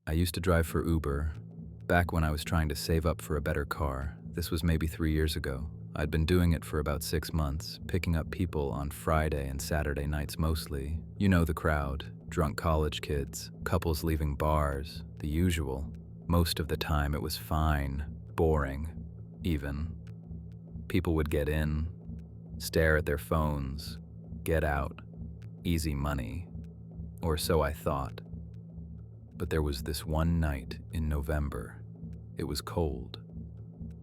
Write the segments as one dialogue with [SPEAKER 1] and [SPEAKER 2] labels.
[SPEAKER 1] I used to drive for Uber, back when I was trying to save up for a better car. This was maybe 3 years ago. I'd been doing it for about 6 months, picking up people on Friday and Saturday nights mostly. You know the crowd, drunk college kids, couples leaving bars, the usual. Most of the time it was fine, boring, even. People would get in, stare at their phones, get out, easy money, or so I thought. But there was this one night in November. It was cold,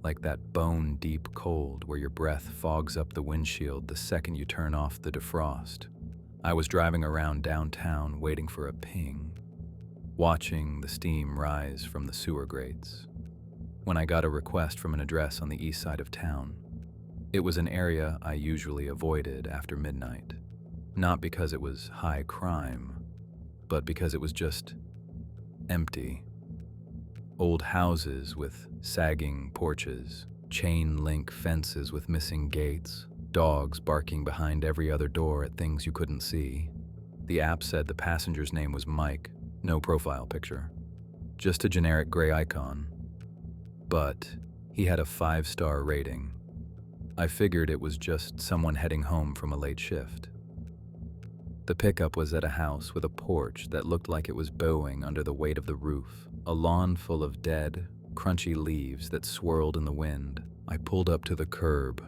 [SPEAKER 1] like that bone-deep cold where your breath fogs up the windshield the second you turn off the defrost. I was driving around downtown waiting for a ping, watching the steam rise from the sewer grates, when I got a request from an address on the east side of town. It was an area I usually avoided after midnight, not because it was high crime, but because it was just empty. Old houses with sagging porches, chain-link fences with missing gates, dogs barking behind every other door at things you couldn't see. The app said the passenger's name was Mike, no profile picture, just a generic gray icon. But he had a 5-star rating. I figured it was just someone heading home from a late shift. The pickup was at a house with a porch that looked like it was bowing under the weight of the roof, a lawn full of dead, crunchy leaves that swirled in the wind. I pulled up to the curb,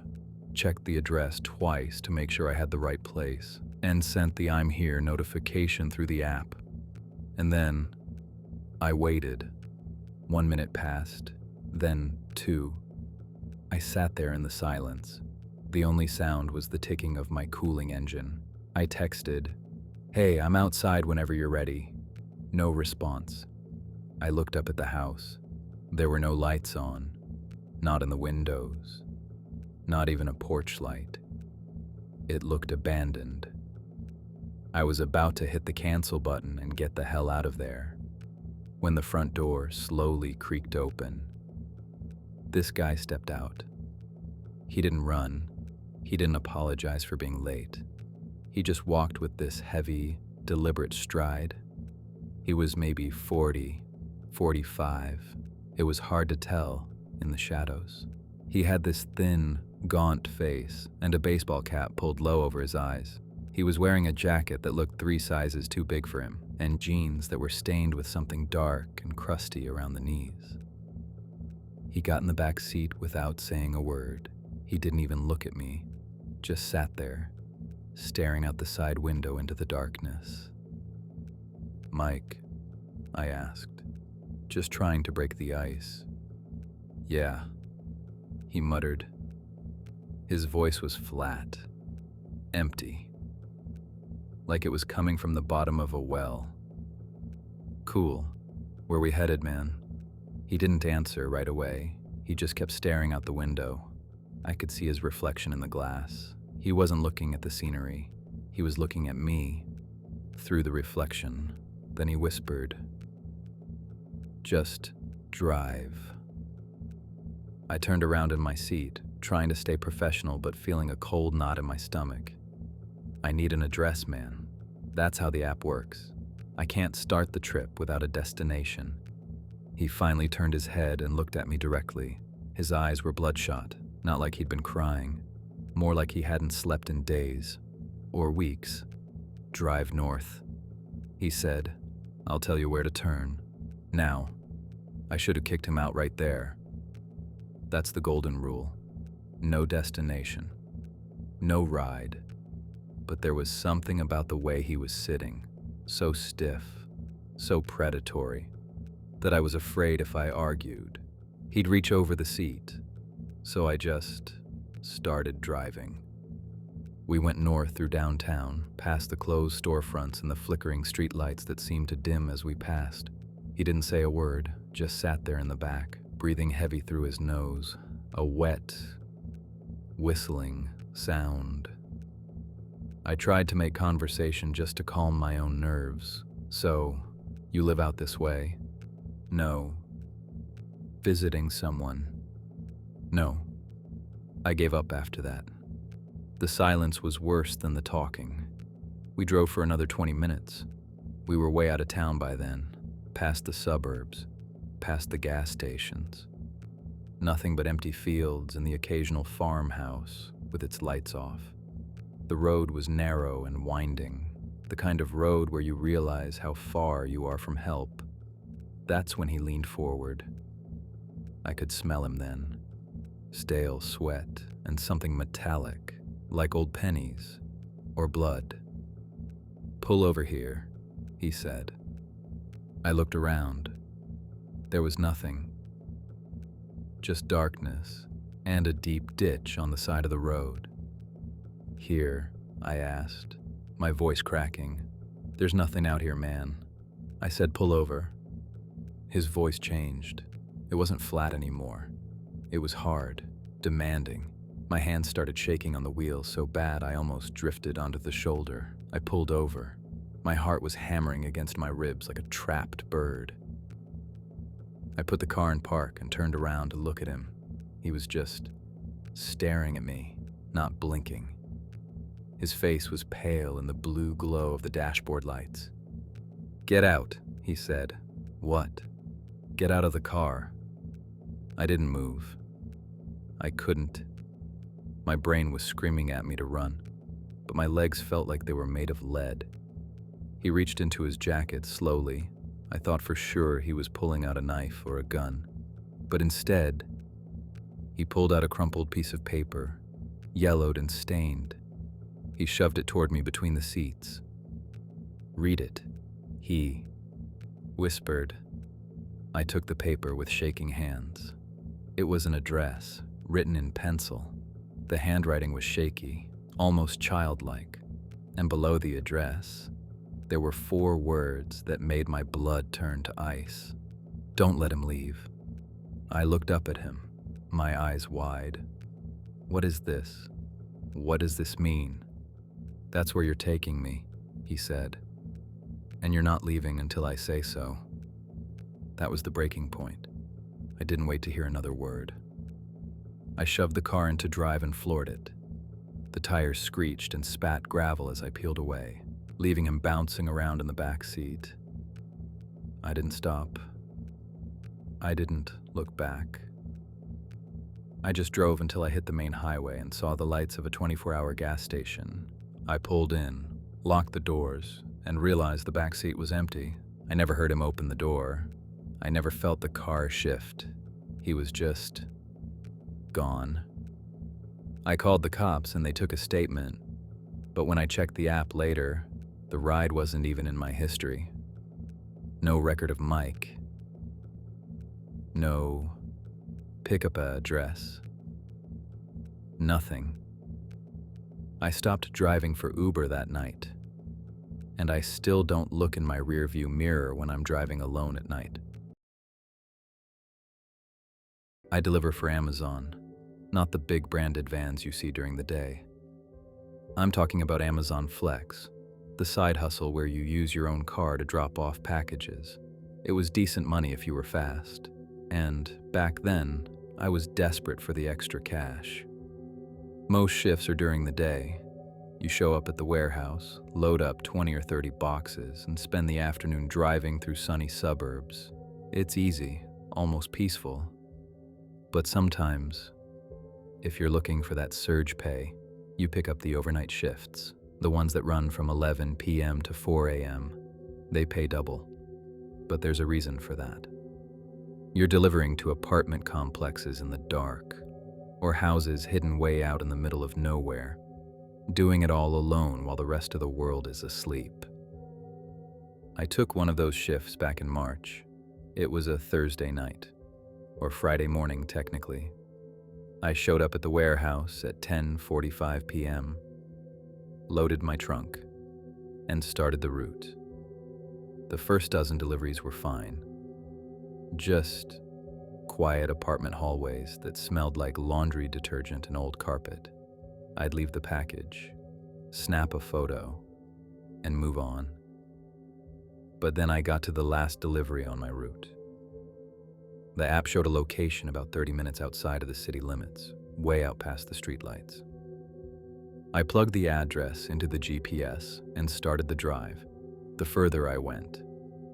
[SPEAKER 1] checked the address twice to make sure I had the right place, and sent the "I'm here" notification through the app. And then I waited. 1 minute passed, then 2. I sat there in the silence. The only sound was the ticking of my cooling engine. I texted, "Hey, I'm outside whenever you're ready." No response. I looked up at the house. There were no lights on, not in the windows, not even a porch light. It looked abandoned. I was about to hit the cancel button and get the hell out of there when the front door slowly creaked open. This guy stepped out. He didn't run. He didn't apologize for being late. He just walked with this heavy, deliberate stride. He was maybe 40, 45. It was hard to tell in the shadows. He had this thin, gaunt face and a baseball cap pulled low over his eyes. He was wearing a jacket that looked 3 sizes too big for him, and jeans that were stained with something dark and crusty around the knees. He got in the back seat without saying a word. He didn't even look at me, just sat there, staring out the side window into the darkness. "Mike?" I asked, just trying to break the ice. "Yeah," he muttered. His voice was flat, empty, like it was coming from the bottom of a well. "Cool. Where we headed, man?" He didn't answer right away. He just kept staring out the window. I could see his reflection in the glass. He wasn't looking at the scenery. He was looking at me through the reflection. Then he whispered, "Just drive." I turned around in my seat, trying to stay professional but feeling a cold knot in my stomach. "I need an address, man. That's how the app works. I can't start the trip without a destination." He finally turned his head and looked at me directly. His eyes were bloodshot, not like he'd been crying, more like he hadn't slept in days or weeks. "Drive north," he said. "I'll tell you where to turn. Now." I should have kicked him out right there. That's the golden rule. No destination. No ride. But there was something about the way he was sitting, so stiff, so predatory, that I was afraid if I argued, he'd reach over the seat. So I just started driving. We went north through downtown, past the closed storefronts and the flickering streetlights that seemed to dim as we passed. He didn't say a word, just sat there in the back, breathing heavy through his nose, a wet, whistling sound. I tried to make conversation just to calm my own nerves. "So, you live out this way?" "No." "Visiting someone?" "No." I gave up after that. The silence was worse than the talking. We drove for another 20 minutes. We were way out of town by then, past the suburbs, past the gas stations. Nothing but empty fields and the occasional farmhouse with its lights off. The road was narrow and winding, the kind of road where you realize how far you are from help. That's when he leaned forward. I could smell him then. Stale sweat and something metallic, like old pennies or blood. "Pull over here," he said. I looked around. There was nothing. Just darkness and a deep ditch on the side of the road. "Here?" I asked, my voice cracking. "There's nothing out here, man." I said, "Pull over." His voice changed. It wasn't flat anymore. It was hard, demanding. My hands started shaking on the wheel so bad I almost drifted onto the shoulder. I pulled over. My heart was hammering against my ribs like a trapped bird. I put the car in park and turned around to look at him. He was just staring at me, not blinking. His face was pale in the blue glow of the dashboard lights. "Get out," he said. "What?" "Get out of the car." I didn't move. I couldn't. My brain was screaming at me to run, but my legs felt like they were made of lead. He reached into his jacket slowly. I thought for sure he was pulling out a knife or a gun, but instead, he pulled out a crumpled piece of paper, yellowed and stained. He shoved it toward me between the seats. "Read it," he whispered. I took the paper with shaking hands. It was an address, written in pencil. The handwriting was shaky, almost childlike, and below the address, there were 4 words that made my blood turn to ice. "Don't let him leave." I looked up at him, my eyes wide. "What is this? What does this mean?" "That's where you're taking me," he said. "And you're not leaving until I say so." That was the breaking point. I didn't wait to hear another word. I shoved the car into drive and floored it. The tires screeched and spat gravel as I peeled away, leaving him bouncing around in the back seat. I didn't stop. I didn't look back. I just drove until I hit the main highway and saw the lights of a 24-hour gas station. I pulled in, locked the doors, and realized the back seat was empty. I never heard him open the door. I never felt the car shift. He was just gone. I called the cops and they took a statement, but when I checked the app later, the ride wasn't even in my history. No record of Mike. No pickup address. Nothing. I stopped driving for Uber that night, and I still don't look in my rearview mirror when I'm driving alone at night. I deliver for Amazon, not the big branded vans you see during the day. I'm talking about Amazon Flex, the side hustle where you use your own car to drop off packages. It was decent money if you were fast, and back then, I was desperate for the extra cash. Most shifts are during the day. You show up at the warehouse, load up 20 or 30 boxes, and spend the afternoon driving through sunny suburbs. It's easy, almost peaceful. But sometimes, if you're looking for that surge pay, you pick up the overnight shifts, the ones that run from 11 p.m. to 4 a.m. They pay double, but there's a reason for that. You're delivering to apartment complexes in the dark, or houses hidden way out in the middle of nowhere, doing it all alone while the rest of the world is asleep. I took one of those shifts back in March. It was a Thursday night, or Friday morning technically. I showed up at the warehouse at 10:45 p.m., loaded my trunk, and started the route. The first dozen deliveries were fine. Just quiet apartment hallways that smelled like laundry detergent and old carpet. I'd leave the package, snap a photo, and move on. But then I got to the last delivery on my route. The app showed a location about 30 minutes outside of the city limits, way out past the streetlights. I plugged the address into the GPS and started the drive. The further I went,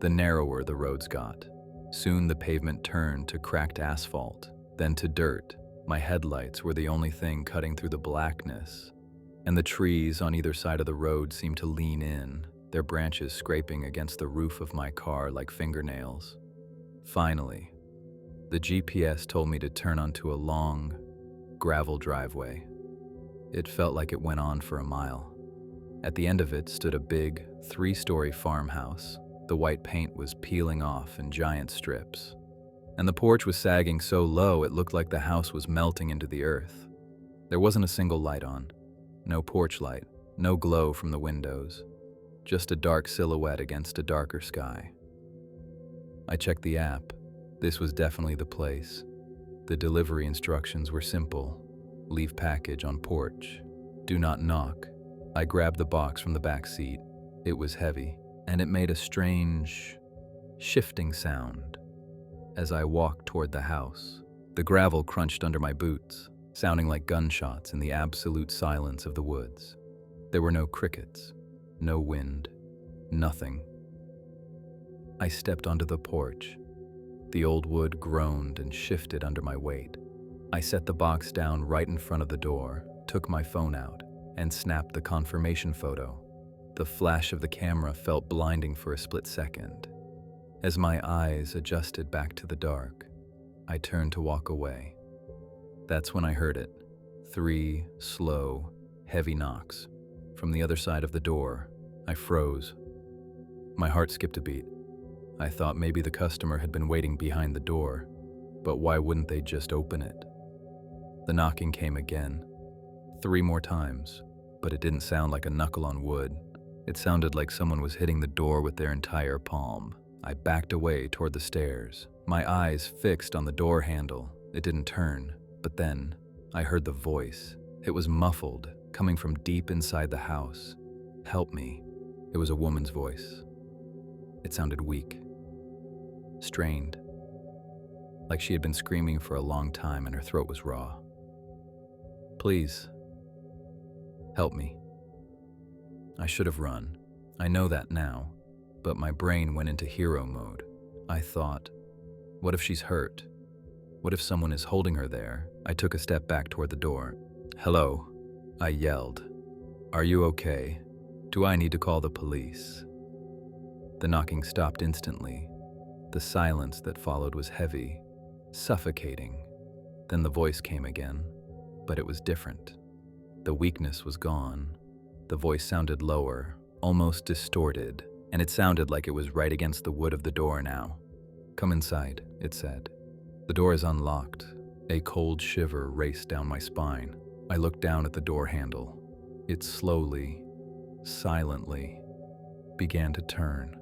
[SPEAKER 1] the narrower the roads got. Soon the pavement turned to cracked asphalt, then to dirt. My headlights were the only thing cutting through the blackness, and the trees on either side of the road seemed to lean in, their branches scraping against the roof of my car like fingernails. Finally, the GPS told me to turn onto a long, gravel driveway. It felt like it went on for a mile. At the end of it stood a big, 3-story farmhouse. The white paint was peeling off in giant strips, and the porch was sagging so low it looked like the house was melting into the earth. There wasn't a single light on. No porch light, no glow from the windows, just a dark silhouette against a darker sky. I checked the app. This was definitely the place. The delivery instructions were simple. Leave package on porch. Do not knock. I grabbed the box from the back seat. It was heavy, and it made a strange, shifting sound. As I walked toward the house, the gravel crunched under my boots, sounding like gunshots in the absolute silence of the woods. There were no crickets, no wind, nothing. I stepped onto the porch. The old wood groaned and shifted under my weight. I set the box down right in front of the door, took my phone out, and snapped the confirmation photo. The flash of the camera felt blinding for a split second. As my eyes adjusted back to the dark, I turned to walk away. That's when I heard it. 3 slow, heavy knocks. From the other side of the door, I froze. My heart skipped a beat. I thought maybe the customer had been waiting behind the door, but why wouldn't they just open it? The knocking came again, 3 more times, but it didn't sound like a knuckle on wood. It sounded like someone was hitting the door with their entire palm. I backed away toward the stairs, my eyes fixed on the door handle. It didn't turn, but then I heard the voice. It was muffled, coming from deep inside the house. Help me. It was a woman's voice. It sounded weak, strained, like she had been screaming for a long time and her throat was raw. Please, help me. I should have run. I know that now, but my brain went into hero mode. I thought, what if she's hurt? What if someone is holding her there? I took a step back toward the door. Hello, I yelled. Are you okay? Do I need to call the police? The knocking stopped instantly. The silence that followed was heavy, suffocating. Then the voice came again, but it was different. The weakness was gone. The voice sounded lower, almost distorted, and it sounded like it was right against the wood of the door now. Come inside, it said. The door is unlocked. A cold shiver raced down my spine. I looked down at the door handle. It slowly, silently, began to turn.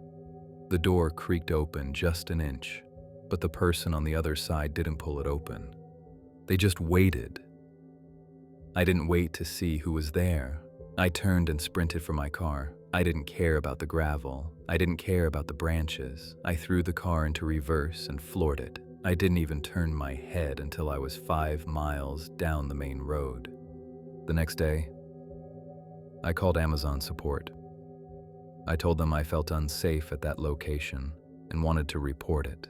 [SPEAKER 1] The door creaked open just an inch, but the person on the other side didn't pull it open. They just waited. I didn't wait to see who was there. I turned and sprinted for my car. I didn't care about the gravel. I didn't care about the branches. I threw the car into reverse and floored it. I didn't even turn my head until I was 5 miles down the main road. The next day, I called Amazon support. I told them I felt unsafe at that location and wanted to report it.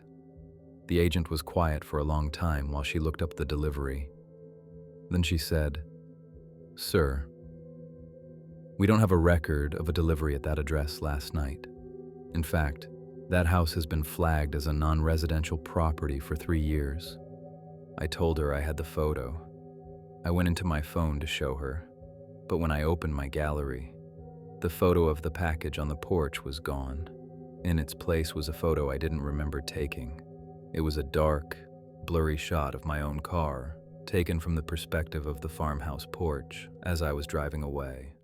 [SPEAKER 1] The agent was quiet for a long time while she looked up the delivery. Then she said, "Sir, we don't have a record of a delivery at that address last night. In fact, that house has been flagged as a non-residential property for 3 years." I told her I had the photo. I went into my phone to show her, but when I opened my gallery, the photo of the package on the porch was gone. In its place was a photo I didn't remember taking. It was a dark, blurry shot of my own car, taken from the perspective of the farmhouse porch as I was driving away.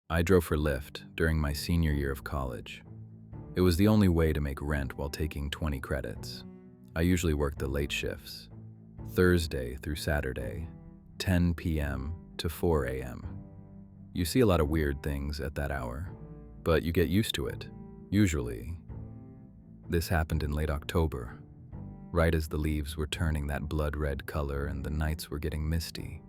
[SPEAKER 1] I drove for Lyft during my senior year of college. It was the only way to make rent while taking 20 credits. I usually worked the late shifts, Thursday through Saturday, 10 p.m. to 4 a.m. You see a lot of weird things at that hour, but you get used to it, usually. This happened in late October, right as the leaves were turning that blood-red color and the nights were getting misty.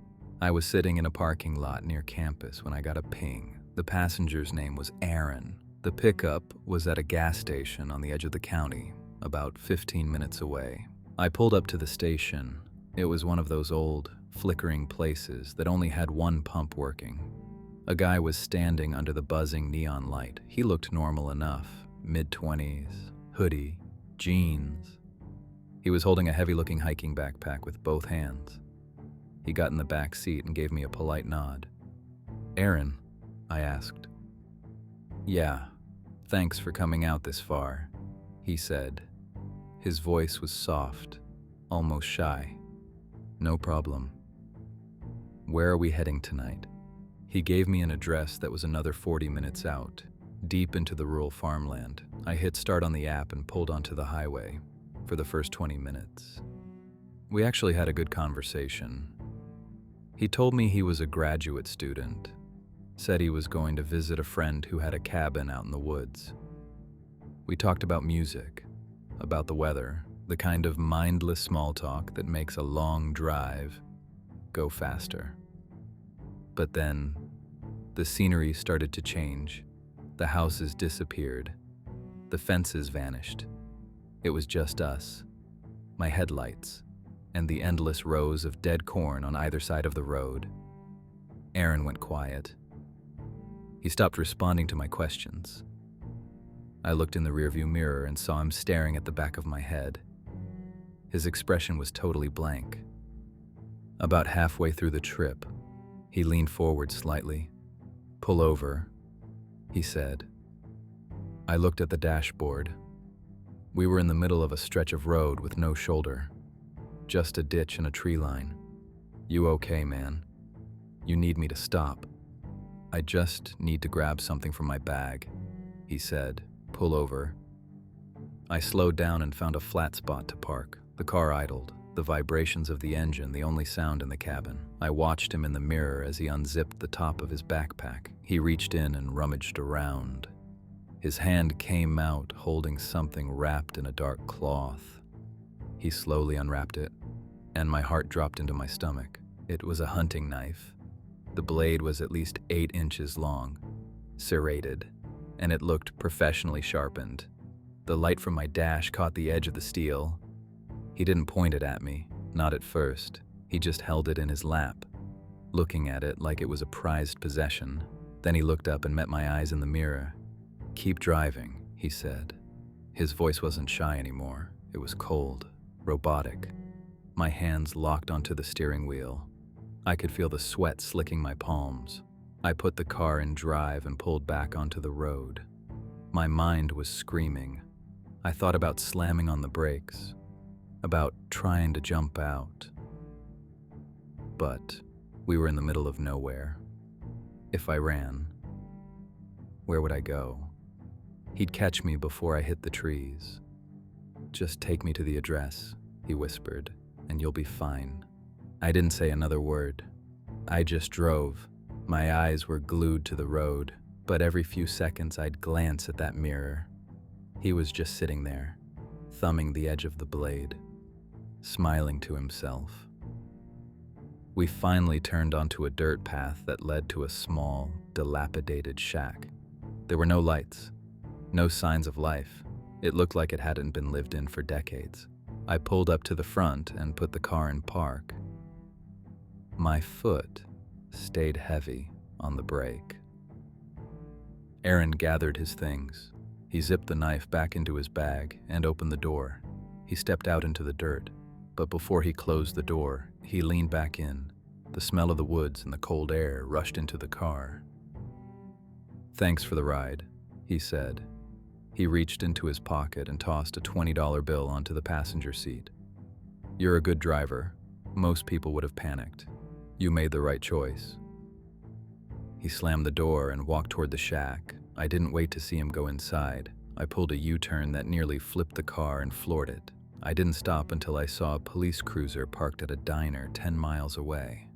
[SPEAKER 1] I was sitting in a parking lot near campus when I got a ping. The passenger's name was Aaron. The pickup was at a gas station on the edge of the county, about 15 minutes away. I pulled up to the station. It was one of those old, flickering places that only had one pump working. A guy was standing under the buzzing neon light. He looked normal enough, mid-20s, hoodie, jeans. He was holding a heavy-looking hiking backpack with both hands. He got in the back seat and gave me a polite nod. "Aaron?" I asked. "Yeah, thanks for coming out this far," he said. His voice was soft, almost shy. "No problem. Where are we heading tonight?" He gave me an address that was another 40 minutes out, deep into the rural farmland. I hit start on the app and pulled onto the highway for the first 20 minutes. We actually had a good conversation. He told me he was a graduate student, said he was going to visit a friend who had a cabin out in the woods. We talked about music, about the weather, the kind of mindless small talk that makes a long drive go faster. But then, the scenery started to change. The houses disappeared. The fences vanished. It was just us, my headlights, and the endless rows of dead corn on either side of the road. Aaron went quiet. He stopped responding to my questions. I looked in the rearview mirror and saw him staring at the back of my head. His expression was totally blank. About halfway through the trip, he leaned forward slightly. "Pull over," he said. I looked at the dashboard. We were in the middle of a stretch of road with no shoulder, just a ditch and a tree line. "You okay, man? You need me to stop?" "I just need to grab something from my bag," he said. "Pull over." I slowed down and found a flat spot to park. The car idled, the vibrations of the engine the only sound in the cabin. I watched him in the mirror as he unzipped the top of his backpack. He reached in and rummaged around. His hand came out holding something wrapped in a dark cloth. He slowly unwrapped it, and my heart dropped into my stomach. It was a hunting knife. The blade was at least 8 inches long, serrated, and it looked professionally sharpened. The light from my dash caught the edge of the steel. He didn't point it at me, not at first. He just held it in his lap, looking at it like it was a prized possession. Then he looked up and met my eyes in the mirror. "Keep driving," he said. His voice wasn't shy anymore. It was cold, robotic. My hands locked onto the steering wheel. I could feel the sweat slicking my palms. I put the car in drive and pulled back onto the road. My mind was screaming. I thought about slamming on the brakes, about trying to jump out. But we were in the middle of nowhere. If I ran, where would I go? He'd catch me before I hit the trees. "Just take me to the address," he whispered, "and you'll be fine." I didn't say another word. I just drove. My eyes were glued to the road, but every few seconds I'd glance at that mirror. He was just sitting there, thumbing the edge of the blade, smiling to himself. We finally turned onto a dirt path that led to a small, dilapidated shack. There were no lights, no signs of life. It looked like it hadn't been lived in for decades. I pulled up to the front and put the car in park. My foot stayed heavy on the brake. Aaron gathered his things. He zipped the knife back into his bag and opened the door. He stepped out into the dirt, but before he closed the door, he leaned back in. The smell of the woods and the cold air rushed into the car. "Thanks for the ride," he said. He reached into his pocket and tossed a $20 bill onto the passenger seat. "You're a good driver. Most people would have panicked. You made the right choice." He slammed the door and walked toward the shack. I didn't wait to see him go inside. I pulled a U-turn that nearly flipped the car and floored it. I didn't stop until I saw a police cruiser parked at a diner 10 miles away.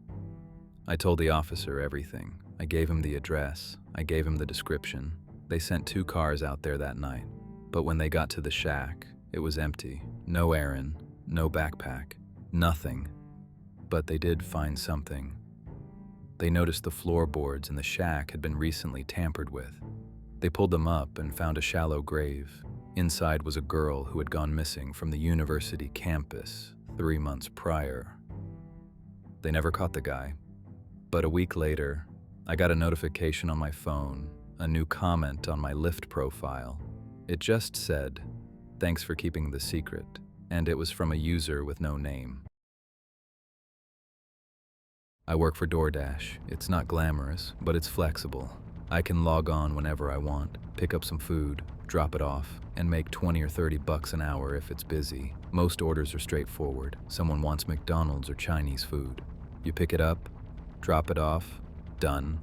[SPEAKER 1] I told the officer everything. I gave him the address. I gave him the description. They sent 2 cars out there that night. But when they got to the shack, it was empty. No Aaron, no backpack, nothing. But they did find something. They noticed the floorboards in the shack had been recently tampered with. They pulled them up and found a shallow grave. Inside was a girl who had gone missing from the university campus 3 months prior. They never caught the guy. But a week later, I got a notification on my phone, a new comment on my Lyft profile. It just said, "Thanks for keeping the secret," and it was from a user with no name. I work for DoorDash. It's not glamorous, but it's flexible. I can log on whenever I want, pick up some food, drop it off, and make 20 or 30 bucks an hour if it's busy. Most orders are straightforward. Someone wants McDonald's or Chinese food. You pick it up, drop it off, done.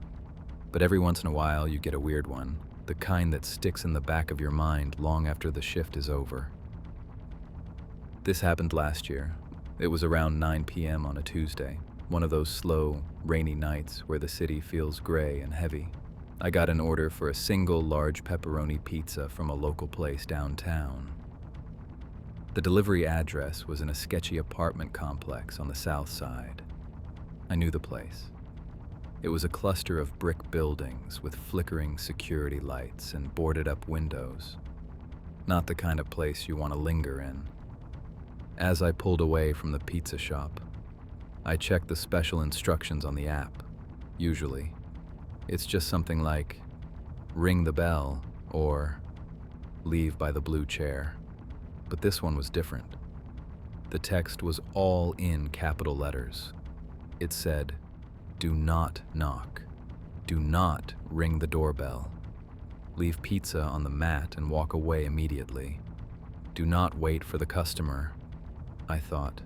[SPEAKER 1] But every once in a while you get a weird one, the kind that sticks in the back of your mind long after the shift is over. This happened last year. It was around 9 p.m. on a Tuesday, one of those slow, rainy nights where the city feels gray and heavy. I got an order for a single large pepperoni pizza from a local place downtown. The delivery address was in a sketchy apartment complex on the south side. I knew the place. It was a cluster of brick buildings with flickering security lights and boarded-up windows. Not the kind of place you want to linger in. As I pulled away from the pizza shop, I checked the special instructions on the app. Usually, it's just something like, "Ring the bell," or "Leave by the blue chair." But this one was different. The text was all in capital letters. It said, "Do not knock. Do not ring the doorbell. Leave pizza on the mat and walk away immediately. Do not wait for the customer." I thought,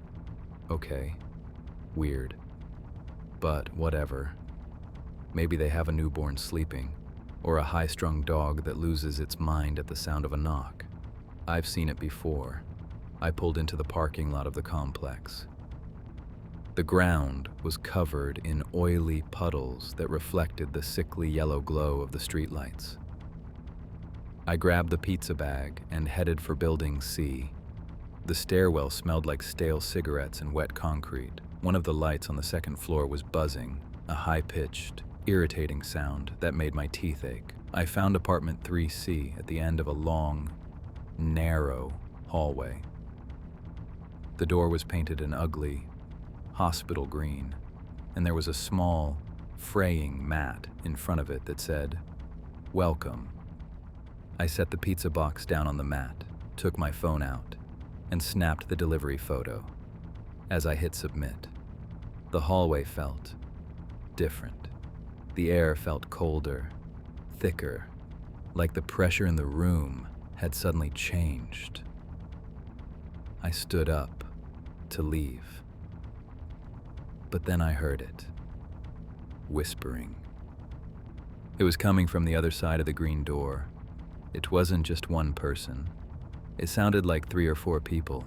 [SPEAKER 1] okay, weird, but whatever. Maybe they have a newborn sleeping, or a high-strung dog that loses its mind at the sound of a knock. I've seen it before. I pulled into the parking lot of the complex. The ground was covered in oily puddles that reflected the sickly yellow glow of the streetlights. I grabbed the pizza bag and headed for Building C. The stairwell smelled like stale cigarettes and wet concrete. One of the lights on the second floor was buzzing, a high-pitched, irritating sound that made my teeth ache. I found apartment 3C at the end of a long, narrow hallway. The door was painted an ugly, hospital green, and there was a small, fraying mat in front of it that said, "Welcome." I set the pizza box down on the mat, took my phone out, and snapped the delivery photo. As I hit submit, the hallway felt different. The air felt colder, thicker, like the pressure in the room had suddenly changed. I stood up to leave. But then I heard it, whispering. It was coming from the other side of the green door. It wasn't just one person. It sounded like 3 or 4 people,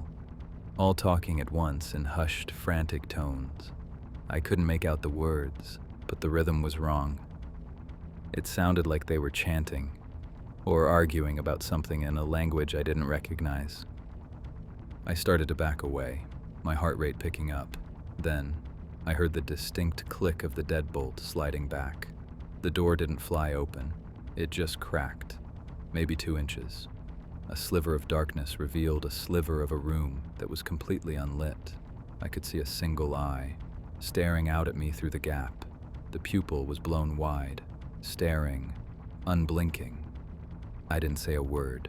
[SPEAKER 1] all talking at once in hushed, frantic tones. I couldn't make out the words, but the rhythm was wrong. It sounded like they were chanting, or arguing about something in a language I didn't recognize. I started to back away, my heart rate picking up. Then, I heard the distinct click of the deadbolt sliding back. The door didn't fly open. It just cracked, maybe 2 inches. A sliver of darkness revealed a sliver of a room that was completely unlit. I could see a single eye, staring out at me through the gap. The pupil was blown wide, staring, unblinking. I didn't say a word.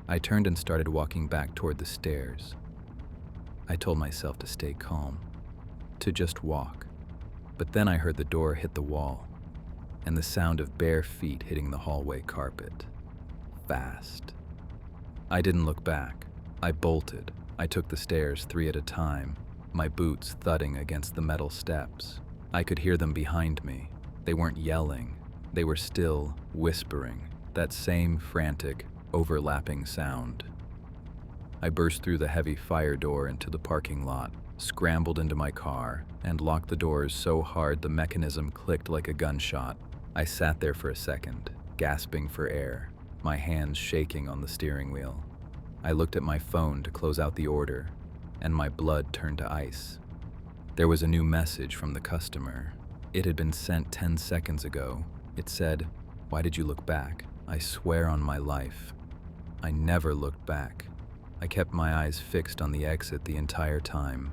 [SPEAKER 1] I turned and started walking back toward the stairs. I told myself to stay calm, to just walk. But then I heard the door hit the wall, and the sound of bare feet hitting the hallway carpet. Fast. I didn't look back. I bolted. I took the stairs 3 at a time, my boots thudding against the metal steps. I could hear them behind me. They weren't yelling. They were still whispering, that same frantic, overlapping sound. I burst through the heavy fire door into the parking lot, scrambled into my car, and locked the doors so hard the mechanism clicked like a gunshot. I sat there for a second, gasping for air, my hands shaking on the steering wheel. I looked at my phone to close out the order, and my blood turned to ice. There was a new message from the customer. It had been sent 10 seconds ago. It said, "Why did you look back? I swear on my life, I never looked back. I kept my eyes fixed on the exit the entire time.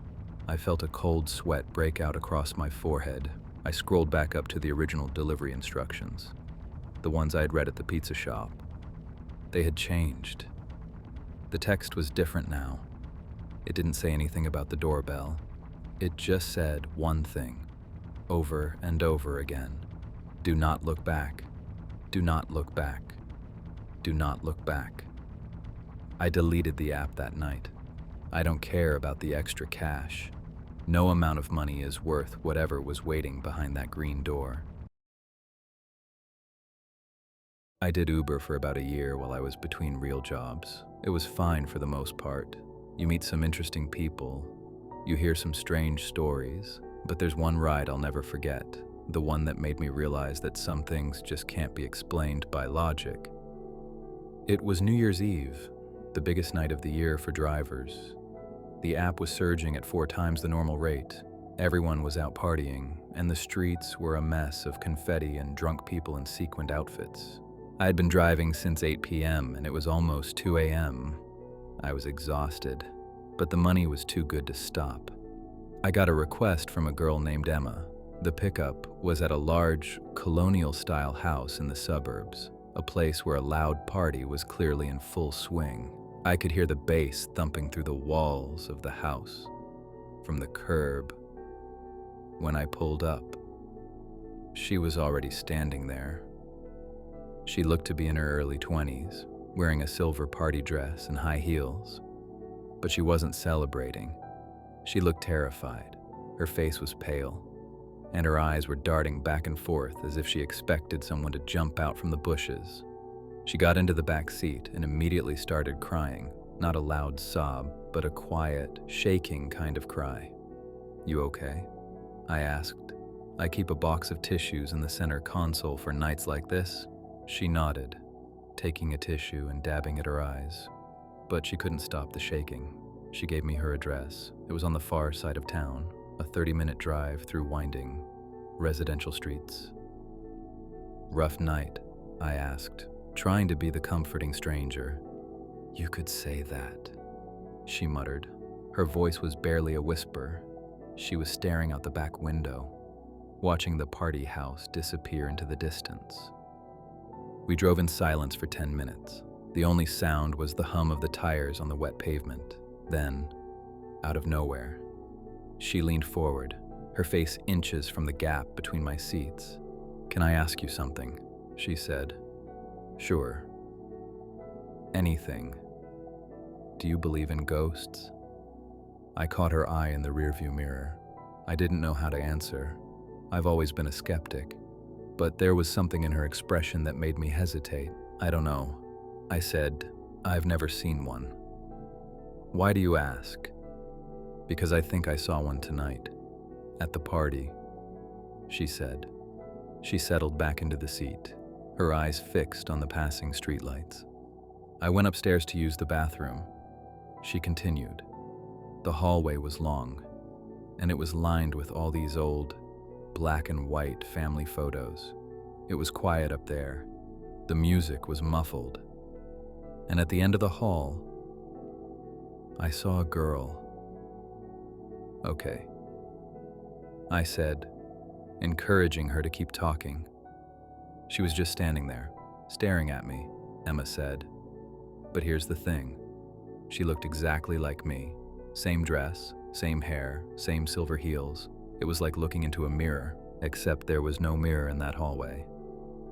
[SPEAKER 1] I felt a cold sweat break out across my forehead. I scrolled back up to the original delivery instructions, the ones I had read at the pizza shop. They had changed. The text was different now. It didn't say anything about the doorbell. It just said one thing, over and over again. Do not look back. Do not look back. Do not look back. I deleted the app that night. I don't care about the extra cash. No amount of money is worth whatever was waiting behind that green door. I did Uber for about a year while I was between real jobs. It was fine for the most part. You meet some interesting people. You hear some strange stories. But there's one ride I'll never forget. The one that made me realize that some things just can't be explained by logic. It was New Year's Eve, the biggest night of the year for drivers. The app was surging at 4 times the normal rate. Everyone was out partying, and the streets were a mess of confetti and drunk people in sequined outfits. I had been driving since 8 p.m., and it was almost 2 a.m. I was exhausted, but the money was too good to stop. I got a request from a girl named Emma. The pickup was at a large, colonial-style house in the suburbs, a place where a loud party was clearly in full swing. I could hear the bass thumping through the walls of the house, from the curb. When I pulled up, she was already standing there. She looked to be in her early 20s, wearing a silver party dress and high heels. But she wasn't celebrating. She looked terrified. Her face was pale, and her eyes were darting back and forth as if she expected someone to jump out from the bushes. She got into the back seat and immediately started crying, not a loud sob, but a quiet, shaking kind of cry. "You okay?" I asked. "I keep a box of tissues in the center console for nights like this." She nodded, taking a tissue and dabbing at her eyes. But she couldn't stop the shaking. She gave me her address. It was on the far side of town, a 30-minute drive through winding, residential streets. "Rough night?" I asked, trying to be the comforting stranger. "You could say that," she muttered. Her voice was barely a whisper. She was staring out the back window, watching the party house disappear into the distance. We drove in silence for 10 minutes. The only sound was the hum of the tires on the wet pavement. Then, out of nowhere, she leaned forward, her face inches from the gap between my seats. "Can I ask you something?" she said. "Sure. Anything. Do you believe in ghosts?" I caught her eye in the rearview mirror. I didn't know how to answer. I've always been a skeptic, but there was something in her expression that made me hesitate. "I don't know," I said. "I've never seen one." "Why do you ask?" "Because I think I saw one tonight, at the party," she said. She settled back into the seat, her eyes fixed on the passing streetlights. "I went upstairs to use the bathroom," she continued. "The hallway was long, and it was lined with all these old, black and white family photos. It was quiet up there. The music was muffled. And at the end of the hall, I saw a girl." "Okay," I said, encouraging her to keep talking. "She was just standing there, staring at me," Emma said. "But here's the thing. She looked exactly like me. Same dress, same hair, same silver heels. It was like looking into a mirror, except there was no mirror in that hallway."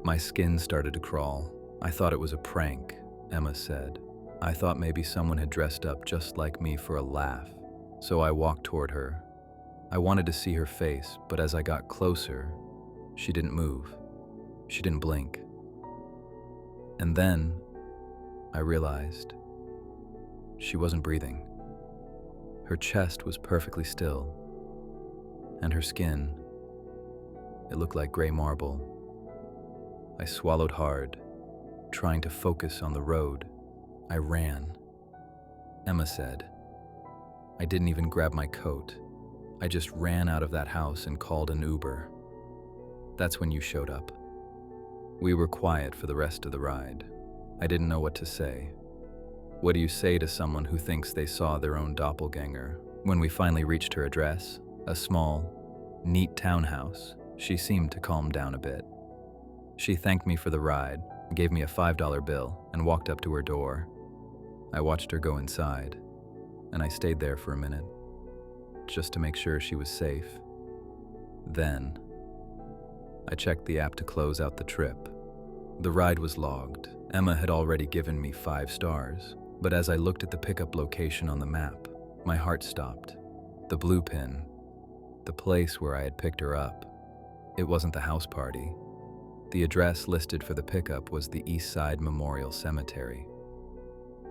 [SPEAKER 1] My skin started to crawl. "I thought it was a prank," Emma said. "I thought maybe someone had dressed up just like me for a laugh. So I walked toward her. I wanted to see her face, but as I got closer, she didn't move. She didn't blink. And then I realized she wasn't breathing. Her chest was perfectly still, and her skin, it looked like gray marble. I swallowed hard, trying to focus on the road. I ran," Emma said. "I didn't even grab my coat. I just ran out of that house and called an Uber. That's when you showed up." We were quiet for the rest of the ride. I didn't know what to say. What do you say to someone who thinks they saw their own doppelganger? When we finally reached her address, a small, neat townhouse, she seemed to calm down a bit. She thanked me for the ride, gave me a $5 bill, and walked up to her door. I watched her go inside, and I stayed there for a minute, just to make sure she was safe. Then, I checked the app to close out the trip. The ride was logged. Emma had already given me 5 stars, but as I looked at the pickup location on the map, my heart stopped. The blue pin, the place where I had picked her up. It wasn't the house party. The address listed for the pickup was the East Side Memorial Cemetery.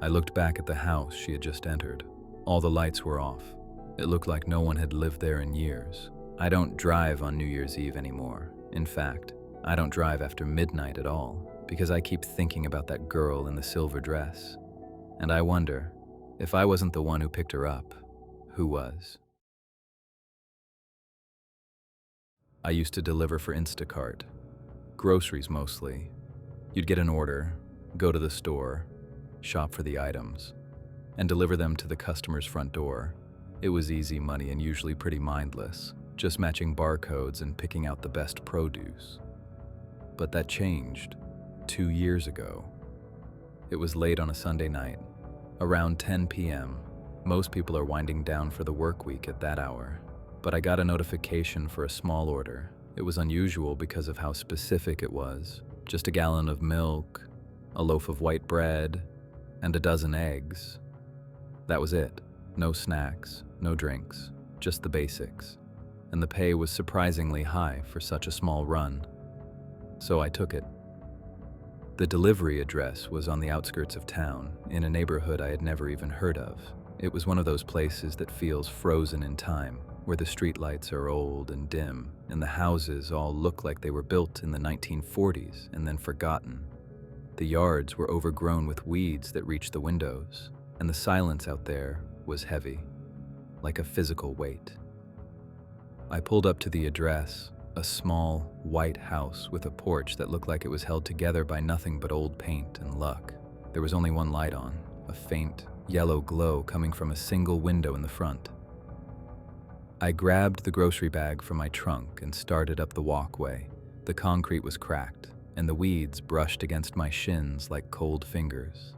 [SPEAKER 1] I looked back at the house she had just entered. All the lights were off. It looked like no one had lived there in years. I don't drive on New Year's Eve anymore. In fact, I don't drive after midnight at all, because I keep thinking about that girl in the silver dress. And I wonder, if I wasn't the one who picked her up, who was? I used to deliver for Instacart. Groceries mostly. You'd get an order, go to the store, shop for the items, and deliver them to the customer's front door. It was easy money and usually pretty mindless, just matching barcodes and picking out the best produce. But that changed 2 years ago. It was late on a Sunday night, around 10 p.m. Most people are winding down for the work week at that hour, but I got a notification for a small order. It was unusual because of how specific it was. Just a gallon of milk, a loaf of white bread, and a dozen eggs. That was it. No snacks, no drinks, just the basics. And the pay was surprisingly high for such a small run. So I took it. The delivery address was on the outskirts of town, in a neighborhood I had never even heard of. It was one of those places that feels frozen in time, where the streetlights are old and dim, and the houses all look like they were built in the 1940s and then forgotten. The yards were overgrown with weeds that reached the windows, and the silence out there was heavy, like a physical weight. I pulled up to the address, a small, white house with a porch that looked like it was held together by nothing but old paint and luck. There was only one light on, a faint, yellow glow coming from a single window in the front. I grabbed the grocery bag from my trunk and started up the walkway. The concrete was cracked, and the weeds brushed against my shins like cold fingers.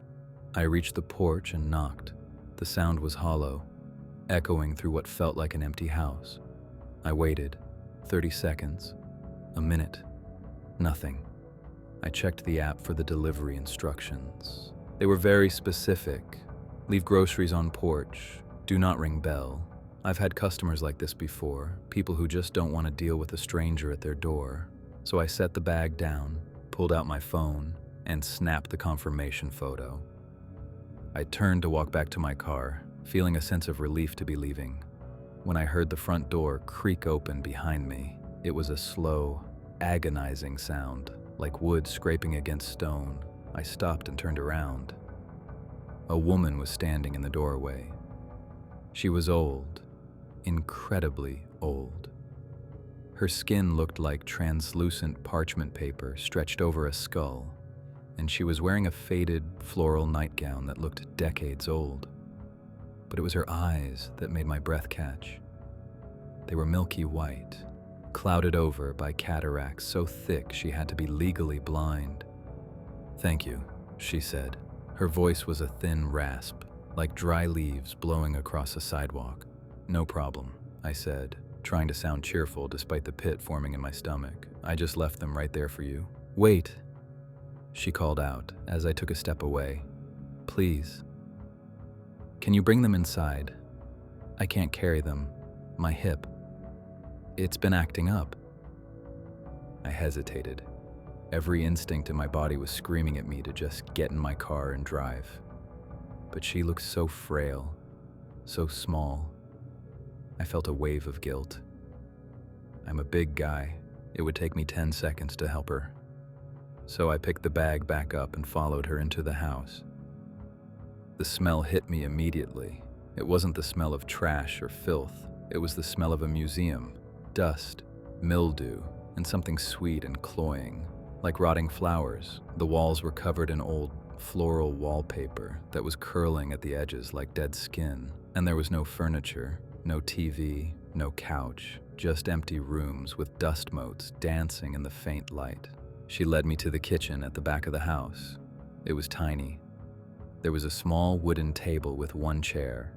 [SPEAKER 1] I reached the porch and knocked. The sound was hollow, echoing through what felt like an empty house. I waited. 30 seconds. A minute. Nothing. I checked the app for the delivery instructions. They were very specific. Leave groceries on porch. Do not ring bell. I've had customers like this before, people who just don't want to deal with a stranger at their door. So I set the bag down, pulled out my phone, and snapped the confirmation photo. I turned to walk back to my car, feeling a sense of relief to be leaving. When I heard the front door creak open behind me, it was a slow, agonizing sound, like wood scraping against stone. I stopped and turned around. A woman was standing in the doorway. She was old, incredibly old. Her skin looked like translucent parchment paper stretched over a skull, and she was wearing a faded floral nightgown that looked decades old. But it was her eyes that made my breath catch. They were milky white, clouded over by cataracts so thick she had to be legally blind. "Thank you," she said. Her voice was a thin rasp, like dry leaves blowing across a sidewalk. "No problem," I said, trying to sound cheerful despite the pit forming in my stomach. "I just left them right there for you." "Wait," she called out as I took a step away. "Please. Can you bring them inside? I can't carry them. My hip. It's been acting up." I hesitated. Every instinct in my body was screaming at me to just get in my car and drive. But she looked so frail, so small. I felt a wave of guilt. I'm a big guy. It would take me 10 seconds to help her. So I picked the bag back up and followed her into the house. The smell hit me immediately. It wasn't the smell of trash or filth. It was the smell of a museum, dust, mildew, and something sweet and cloying, like rotting flowers. The walls were covered in old floral wallpaper that was curling at the edges like dead skin, and there was no furniture, no TV, no couch, just empty rooms with dust motes dancing in the faint light. She led me to the kitchen at the back of the house. It was tiny. There was a small wooden table with one chair.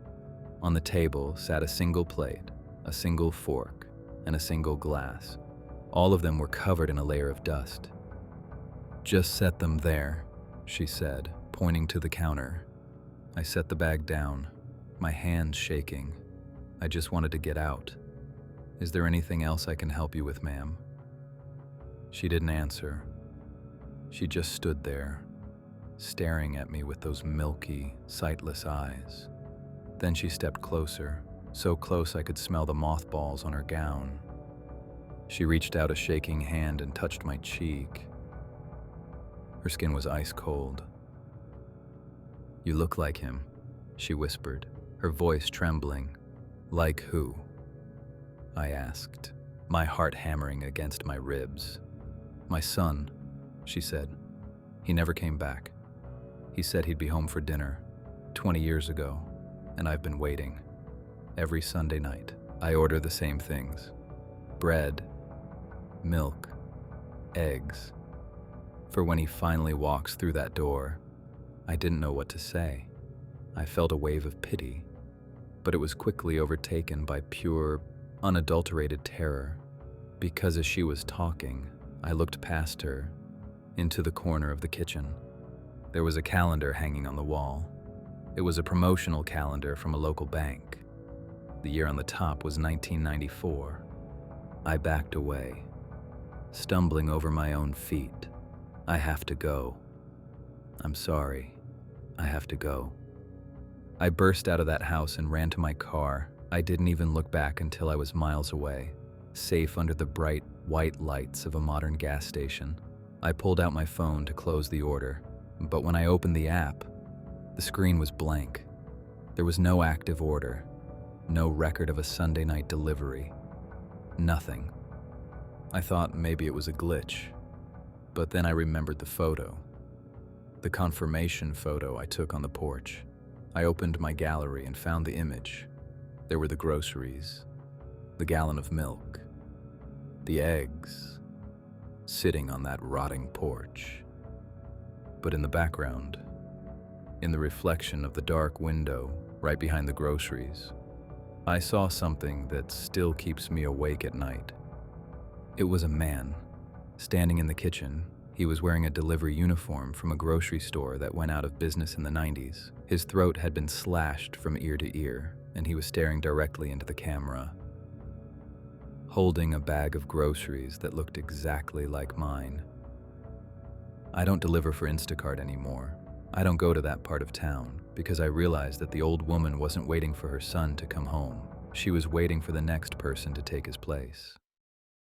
[SPEAKER 1] On the table sat a single plate, a single fork, and a single glass. All of them were covered in a layer of dust. "Just set them there," she said, pointing to the counter. I set the bag down, my hands shaking. I just wanted to get out. "Is there anything else I can help you with, ma'am?" She didn't answer. She just stood there, staring at me with those milky, sightless eyes. Then she stepped closer, so close I could smell the mothballs on her gown. She reached out a shaking hand and touched my cheek. Her skin was ice cold. "You look like him," she whispered, her voice trembling. "Like who?" I asked, my heart hammering against my ribs. "My son," she said. "He never came back. He said he'd be home for dinner 20 years ago, and I've been waiting. Every Sunday night, I order the same things: bread, milk, eggs. For when he finally walks through that door, I didn't know what to say. I felt a wave of pity, but it was quickly overtaken by pure, unadulterated terror, because as she was talking, I looked past her into the corner of the kitchen. There was a calendar hanging on the wall. It was a promotional calendar from a local bank. The year on the top was 1994. I backed away, stumbling over my own feet. "I have to go. I'm sorry. I have to go." I burst out of that house and ran to my car. I didn't even look back until I was miles away, safe under the bright, white lights of a modern gas station. I pulled out my phone to close the order, but when I opened the app, the screen was blank. There was no active order, no record of a Sunday night delivery, nothing. I thought maybe it was a glitch, but then I remembered the photo, the confirmation photo I took on the porch. I opened my gallery and found the image. There were the groceries, the gallon of milk, the eggs, sitting on that rotting porch. But in the background, in the reflection of the dark window right behind the groceries, I saw something that still keeps me awake at night. It was a man, standing in the kitchen. He was wearing a delivery uniform from a grocery store that went out of business in the 90s. His throat had been slashed from ear to ear, and he was staring directly into the camera, holding a bag of groceries that looked exactly like mine. I don't deliver for Instacart anymore. I don't go to that part of town because I realized that the old woman wasn't waiting for her son to come home. She was waiting for the next person to take his place.